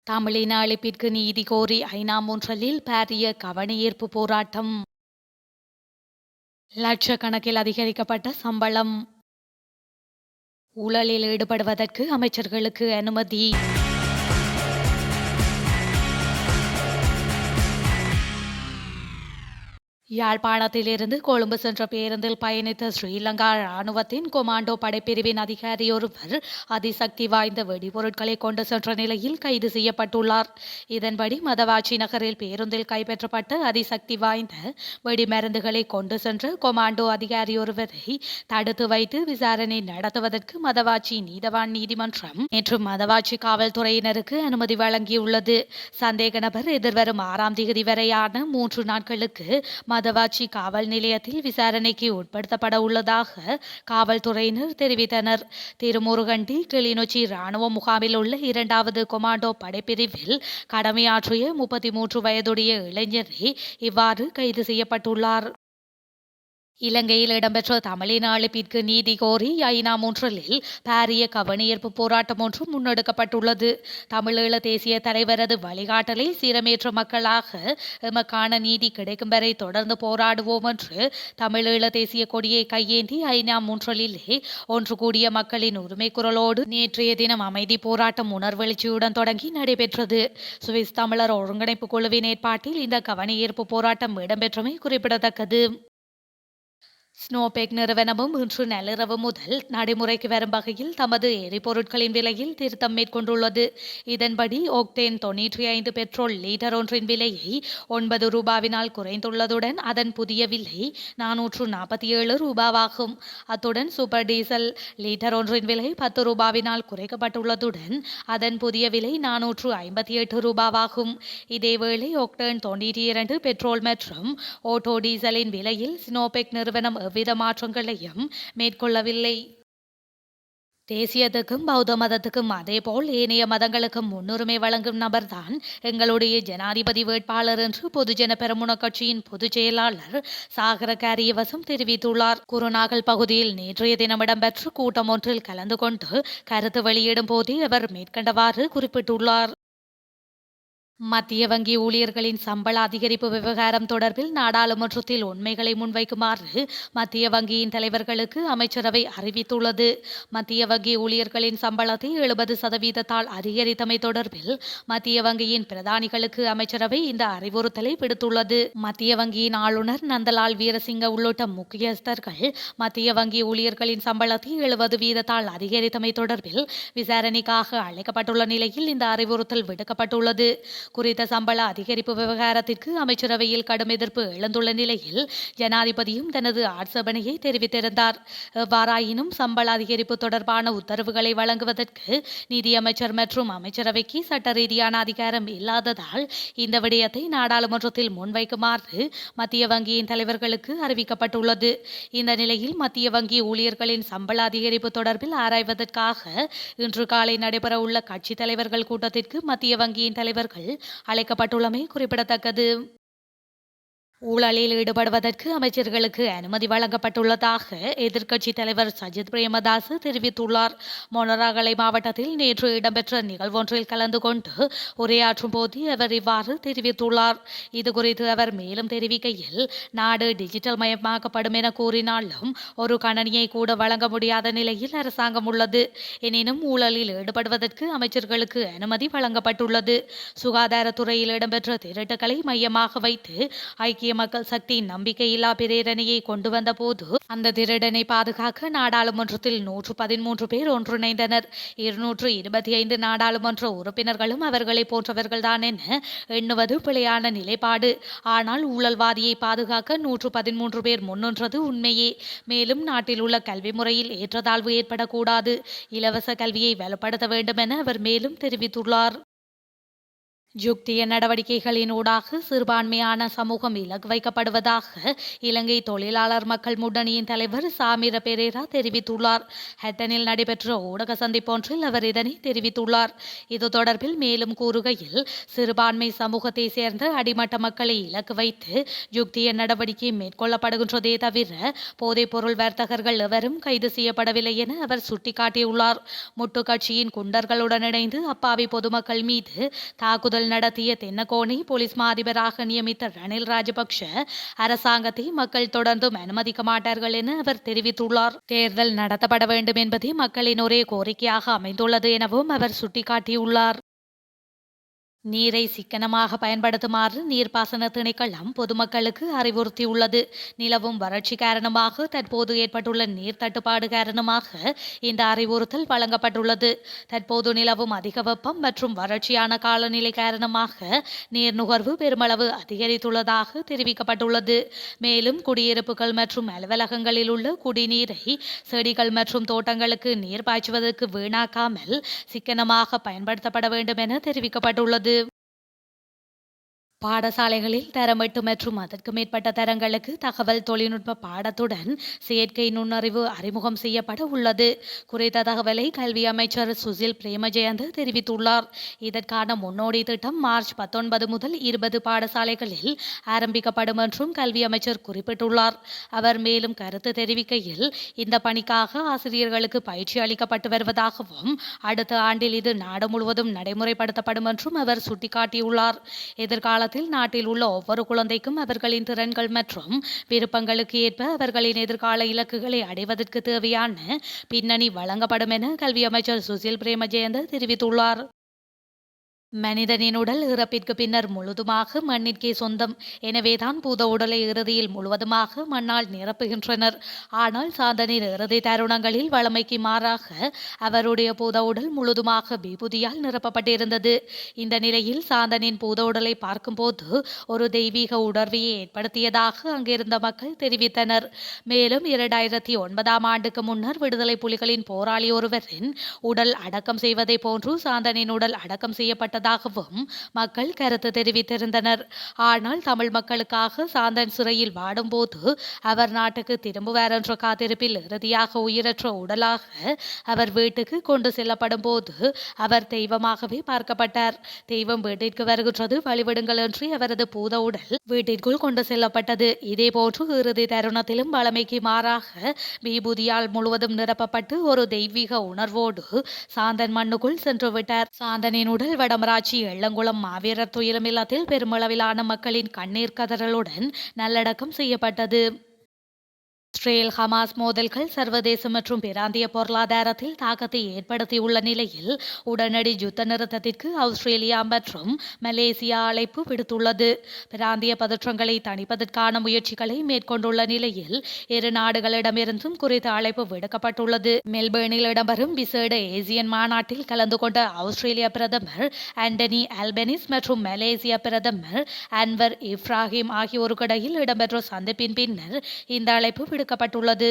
தமிழின அழிப்பிற்கு நீதி கோரி ஐநா முன்றலில் பாரிய கவனஈர்ப்பு போராட்டம். லட்சக்கணக்கில் அதிகரிக்கப்பட்ட சம்பளம். ஊழலில் ஈடுபடுவதற்கு அமைச்சர்களுக்கு அனுமதி. யாழ்ப்பாணத்திலிருந்து கொழும்பு சென்ற பேருந்தில் பயணித்த ஸ்ரீலங்கா இராணுவத்தின் கொமாண்டோ படைப்பிரிவின் அதிகாரி ஒருவர் அதிசக்தி வாய்ந்த வெடிபொருட்களை கொண்டு சென்ற நிலையில் கைது செய்யப்பட்டுள்ளார். இதன்படி மதவாச்சி நகரில் பேருந்தில் கைப்பற்றப்பட்ட அதிசக்தி வாய்ந்த வெடிமருந்துகளை கொண்டு சென்ற கொமாண்டோ அதிகாரி ஒருவரை தடுத்து வைத்து விசாரணை நடத்துவதற்கு மதவாச்சி நீதவான் நீதிமன்றம் நேற்று மதவாச்சி காவல்துறையினருக்கு அனுமதி வழங்கியுள்ளது. சந்தேக நபர் எதிர்வரும் 6ஆம் தேதி வரையான 3 நாட்களுக்கு மதவாச்சி காவல் நிலையத்தில் விசாரணைக்கு உட்படுத்தப்பட உள்ளதாக காவல்துறையினர் தெரிவித்தனர். திருமுருகண்டி கிளிநொச்சி இராணுவ முகாமில் உள்ள 2வது கொமாண்டோ படைப்பிரிவில் கடமையாற்றிய 33 வயதுடைய இளைஞரே இவ்வாறு கைது செய்யப்பட்டுள்ளார். இலங்கையில் இடம்பெற்ற தமிழின அழிப்பிற்கு நீதி கோரி ஐநா முன்றலில் பாரிய கவனஈர்ப்பு போராட்டம் ஒன்று முன்னெடுக்கப்பட்டுள்ளது. தமிழீழ தேசிய தலைவரது வழிகாட்டலை சீரமேற்ற மக்களாக எமக்கான நீதி கிடைக்கும் வரை தொடர்ந்து போராடுவோம் என்று தமிழீழ தேசிய கொடியை கையேந்தி ஐநா முன்றலிலே ஒன்று கூடிய மக்களின் உரிமை குரலோடு நேற்றைய தினம் அமைதி போராட்டம் உணர்வெழுச்சியுடன் தொடங்கி நடைபெற்றது. சுவிஸ் தமிழர் ஒருங்கிணைப்பு குழுவின் ஏற்பாட்டில் இந்த கவனஈர்ப்பு போராட்டம் இடம்பெற்றமை குறிப்பிடத்தக்கது. ஸ்னோபெக் நிறுவனமும் இன்று நள்ளிரவு முதல் நடைமுறைக்கு வரும் வகையில் தமது எரிபொருட்களின் விலையில் திருத்தம் மேற்கொண்டுள்ளது. இதன்படி ஒக்டேன் 95 பெட்ரோல் லீட்டர் ஒன்றின் விலையை 9 ரூபாவினால் குறைந்துள்ளதுடன் அதன் புதிய விலை 447 ரூபாவாகும். அத்துடன் சூப்பர் டீசல் லீட்டர் ஒன்றின் விலை 10 ரூபாவினால் குறைக்கப்பட்டுள்ளதுடன் அதன் புதிய விலை 458 ரூபாவாகும். இதேவேளை ஒக்டேன் 92 பெட்ரோல் மற்றும் ஓட்டோ டீசலின் விலையில் ஸ்னோபெக் நிறுவனம் எவ்வித மாற்றங்களையும் மேற்கொள்ளவில்லை. தேசியத்துக்கும் பௌத்த மதத்துக்கும் அதேபோல் ஏனைய மதங்களுக்கும் முன்னுரிமை வழங்கும் நபர்தான் எங்களுடைய ஜனாதிபதி வேட்பாளர் என்று பொதுஜன பெரமுன கட்சியின் பொதுச் செயலாளர் சாகர காரியவசம் தெரிவித்துள்ளார். குருநாகல் பகுதியில் நேற்றைய தினம் இடம்பெற்ற கூட்டம் ஒன்றில் கலந்து கொண்டு கருத்து வெளியிடும் போதே அவர் மேற்கண்டவாறு குறிப்பிட்டுள்ளார். மத்திய வங்கி ஊழியர்களின் சம்பள அதிகரிப்பு விவகாரம் தொடர்பில் நாடாளுமன்றத்தில் உண்மைகளை முன்வைக்குமாறு மத்திய வங்கியின் தலைவர்களுக்கு அமைச்சரவை அறிவித்துள்ளது. மத்திய வங்கி ஊழியர்களின் சம்பளத்தை 70% அதிகரித்தமை தொடர்பில் மத்திய வங்கியின் பிரதானிகளுக்கு அமைச்சரவை இந்த அறிவுறுத்தலை விடுத்துள்ளது. மத்திய வங்கியின் ஆளுநர் நந்தலால் வீரசிங்க உள்ளிட்ட முக்கியஸ்தர்கள் மத்திய வங்கி ஊழியர்களின் சம்பளத்தை 70% அதிகரித்தமை தொடர்பில் விசாரணைக்காக அழைக்கப்பட்டுள்ள நிலையில் இந்த அறிவுறுத்தல் விடுக்கப்பட்டுள்ளது. குறித்த சம்பள அதிகரிப்பு விவகாரத்திற்கு அமைச்சரவையில் கடும் எதிர்ப்பு எழுந்துள்ள நிலையில் ஜனாதிபதியும் தனது ஆட்சேபனையை தெரிவித்திருந்தார். எவ்வாறாயினும் சம்பள அதிகரிப்பு தொடர்பான உத்தரவுகளை வழங்குவதற்கு நிதியமைச்சர் மற்றும் அமைச்சரவைக்கு சட்ட ரீதியான அதிகாரம் இல்லாததால் இந்த விடயத்தை நாடாளுமன்றத்தில் முன்வைக்குமாறு மத்திய வங்கியின் தலைவர்களுக்கு அறிவிக்கப்பட்டுள்ளது. இந்த நிலையில் மத்திய வங்கி ஊழியர்களின் சம்பள அதிகரிப்பு தொடர்பில் ஆராய்வதற்காக இன்று காலை நடைபெறவுள்ள கட்சித் தலைவர்கள் கூட்டத்திற்கு மத்திய வங்கியின் தலைவர்கள் அழைக்கப்பட்டுள்ளமை குறிப்பிடத்தக்கது. ஊழலில் ஈடுபடுவதற்கு அமைச்சர்களுக்கு அனுமதி வழங்கப்பட்டுள்ளதாக எதிர்க்கட்சித் தலைவர் சஜித் பிரேமதாச தெரிவித்துள்ளார். மொனராகலை மாவட்டத்தில் நேற்று இடம்பெற்ற நிகழ்வொன்றில் கலந்து கொண்டு உரையாற்றும் போது அவர் இவ்வாறு தெரிவித்துள்ளார். இதுகுறித்து அவர் மேலும் தெரிவிக்கையில், நாடு டிஜிட்டல் மயமாக்கப்படும் என கூறினாலும் ஒரு கணனியை கூட வழங்க முடியாத நிலையில் அரசாங்கம் உள்ளது. எனினும் ஊழலில் ஈடுபடுவதற்கு அமைச்சர்களுக்கு அனுமதி வழங்கப்பட்டுள்ளது. சுகாதாரத்துறையில் இடம்பெற்ற திருட்டுகளை மையமாக வைத்து ஐக்கிய மக்கள் சக்தி நம்பிக்கையில்லா பிரேரணையை கொண்டு வந்த போது அந்த திருடனை பாதுகாக்க நாடாளுமன்றத்தில் 113 பேர் ஒன்றிணைந்தனர். 225 நாடாளுமன்ற உறுப்பினர்களும் அவர்களை போன்றவர்கள்தான் என எண்ணுவது பிழையான நிலைப்பாடு. ஆனால் ஊழல்வாதியை பாதுகாக்க 113 பேர் முன்னின்றது உண்மையே. மேலும் நாட்டில் உள்ள கல்வி முறையில் ஏற்றத்தாழ்வு ஏற்படக்கூடாது, இலவச கல்வியை வலுப்படுத்த வேண்டும் என அவர் மேலும் தெரிவித்துள்ளார். யுக்திய நடவடிக்கைகளினூடாக சிறுபான்மையான சமூகம் இலக்கு வைக்கப்படுவதாக இலங்கை தொழிலாளர் மக்கள் முன்னணியின் தலைவர் சாமிர பெரேரா தெரிவித்துள்ளார். ஹட்டனில் நடைபெற்ற ஊடக சந்திப்பொன்றில் அவர் இதனை தெரிவித்துள்ளார். இது தொடர்பில் மேலும் கூறுகையில், சிறுபான்மை சமூகத்தை சேர்ந்த அடிமட்ட மக்களை இலக்கு வைத்து யுக்திய நடவடிக்கை மேற்கொள்ளப்படுகின்றதே தவிர போதைப்பொருள் வர்த்தகர்கள் எவரும் கைது செய்யப்படவில்லை என அவர் சுட்டிக்காட்டியுள்ளார். முட்டு கட்சியின் குண்டர்களுடன் இணைந்து அப்பாவி பொதுமக்கள் மீது தாக்குதல் நடத்திய தென்னகோனை போலீஸ் மா அதிபராக நியமித்த ரணில் ராஜபக்ஷ அரசாங்கத்தை மக்கள் தொடர்ந்தும் அனுமதிக்க மாட்டார்கள் என அவர் தெரிவித்துள்ளார். தேர்தல் நடத்தப்பட வேண்டும் என்பதே மக்களின் ஒரே கோரிக்கையாக அமைந்துள்ளது எனவும் அவர் சுட்டிக்காட்டியுள்ளார். நீரை சிக்கனமாக பயன்படுத்துமாறு நீர்ப்பாசன திணைக்களம் பொதுமக்களுக்கு அறிவுறுத்தியுள்ளது. நிலவும் வறட்சி காரணமாக தற்போது ஏற்பட்டுள்ள நீர் தட்டுப்பாடு காரணமாக இந்த அறிவுறுத்தல் வழங்கப்பட்டுள்ளது. தற்போது நிலவும் அதிக வெப்பம் மற்றும் வறட்சியான காலநிலை காரணமாக நீர் நுகர்வு பெருமளவு அதிகரித்துள்ளதாக தெரிவிக்கப்பட்டுள்ளது. மேலும் குடியிருப்புகள் மற்றும் அலுவலகங்களில் உள்ள குடிநீரை செடிகள் மற்றும் தோட்டங்களுக்கு நீர் பாய்ச்சுவதற்கு வீணாக்காமல் சிக்கனமாக பயன்படுத்தப்பட வேண்டும் என தெரிவிக்கப்பட்டுள்ளது. பாடசாலைகளில் தரம் 8 மற்றும் அதற்கு மேற்பட்ட தரங்களுக்கு தகவல் தொழில்நுட்ப பாடத்துடன் செயற்கை நுண்ணறிவு அறிமுகம் செய்யப்பட உள்ளது. குறித்த தகவலை கல்வி அமைச்சர் சுசில் பிரேமஜயந்த தெரிவித்துள்ளார். இதற்கான முன்னோடி திட்டம் மார்ச் 19 முதல் 20 பாடசாலைகளில் ஆரம்பிக்கப்படும் என்றும் கல்வி அமைச்சர் குறிப்பிட்டுள்ளார். அவர் மேலும் கருத்து தெரிவிக்கையில், இந்த பணிக்காக ஆசிரியர்களுக்கு பயிற்சி அளிக்கப்பட்டு வருவதாகவும் அடுத்த ஆண்டில் இது நாடு முழுவதும் நடைமுறைப்படுத்தப்படும் என்றும் அவர் சுட்டிக்காட்டியுள்ளார். எதிர்கால நாட்டில் உள்ள ஒவ்வொரு குழந்தைக்கும் அவர்களின் திறன்கள் மற்றும் விருப்பங்களுக்கு ஏற்ப அவர்களின் எதிர்கால இலக்குகளை அடைவதற்கு தேவையான பின்னணி வழங்கப்படும் என கல்வி அமைச்சர் சுசில் பிரேமஜயந்த தெரிவித்துள்ளார். மனிதனின் உடல் இறப்பிற்கு பின்னர் முழுதுமாக மண்ணிற்கே சொந்தம். எனவேதான் பூத உடலை இறுதியில் முழுவதுமாக மண்ணால் நிரப்புகின்றனர். ஆனால் சாந்தனின் இறுதி தருணங்களில் வழமைக்கு மாறாக அவருடைய பூத உடல் முழுதுமாக விபூதியால் நிரப்பப்பட்டிருந்தது. இந்த நிலையில் சாந்தனின் பூத உடலை பார்க்கும்போது ஒரு தெய்வீக உணர்வையை ஏற்படுத்தியதாக அங்கிருந்த மக்கள் தெரிவித்தனர். மேலும் 2009ஆம் ஆண்டுக்கு முன்னர் விடுதலை புலிகளின் போராளி ஒருவரின் உடல் அடக்கம் செய்வதை போன்று சாந்தனின் உடல் அடக்கம் செய்யப்பட்டதாகவும் மக்கள் கருத்து தெரிவித்திருந்தனர். ஆனால் தமிழ் மக்களுக்காக சாந்தன் சிறையில் வாடும்போது அவர் நாட்டுக்கு திரும்புவார் என்ற காத்திருப்பில் இறுதியாக உயிரற்ற உடலாக அவர் வீட்டுக்கு கொண்டு செல்லப்படும் போது அவர் தெய்வமாகவே பார்க்கப்பட்டார். தெய்வம் வீட்டிற்கு வருகின்றது, வழிவிடுங்கள் என்று அவரது பூத உடல் வீட்டிற்குள் கொண்டு செல்லப்பட்டது. இதேபோன்று இறுதி தருணத்திலும் வளமைக்கு மாறாக விபூதியால் முழுவதும் நிரப்பப்பட்டு ஒரு தெய்வீக உணர்வோடு சாந்தன் மண்ணுக்குள் சென்று விட்டார். சாந்தனின் உடல் வடமராட்சி எள்ளங்குளம் மாவீரர் துயிலும் இல்லத்தில் பெருமளவிலான மக்களின் கண்ணீர் கதறலுடன் நல்லடக்கம் செய்யப்பட்டது. இஸ்ரேல் ஹமாஸ் மோதல்கள் சர்வதேச மற்றும் பிராந்திய பொருளாதாரத்தில் தாக்கத்தை ஏற்படுத்தியுள்ள நிலையில் உடனடி யுத்த நிறுத்தத்திற்கு ஆஸ்திரேலியா மற்றும் மலேசியா அழைப்பு விடுத்துள்ளது. பிராந்திய பதற்றங்களை தணிப்பதற்கான முயற்சிகளை மேற்கொண்டுள்ள நிலையில் இரு நாடுகளிடமிருந்தும் குறித்த அழைப்பு விடுக்கப்பட்டுள்ளது. மெல்பேர்னில் இடம்பெறும் விசேட ஏசியன் மாநாட்டில் கலந்து கொண்ட ஆஸ்திரேலிய பிரதமர் ஆண்டனி அல்பனிஸ் மற்றும் மலேசிய பிரதமர் அன்வர் இப்ராஹிம் ஆகியோருக்கிடையில் இடம்பெற்ற சந்திப்பின் பின்னர் இந்த அழைப்பு விடுக்கப்பட்டுள்ளது.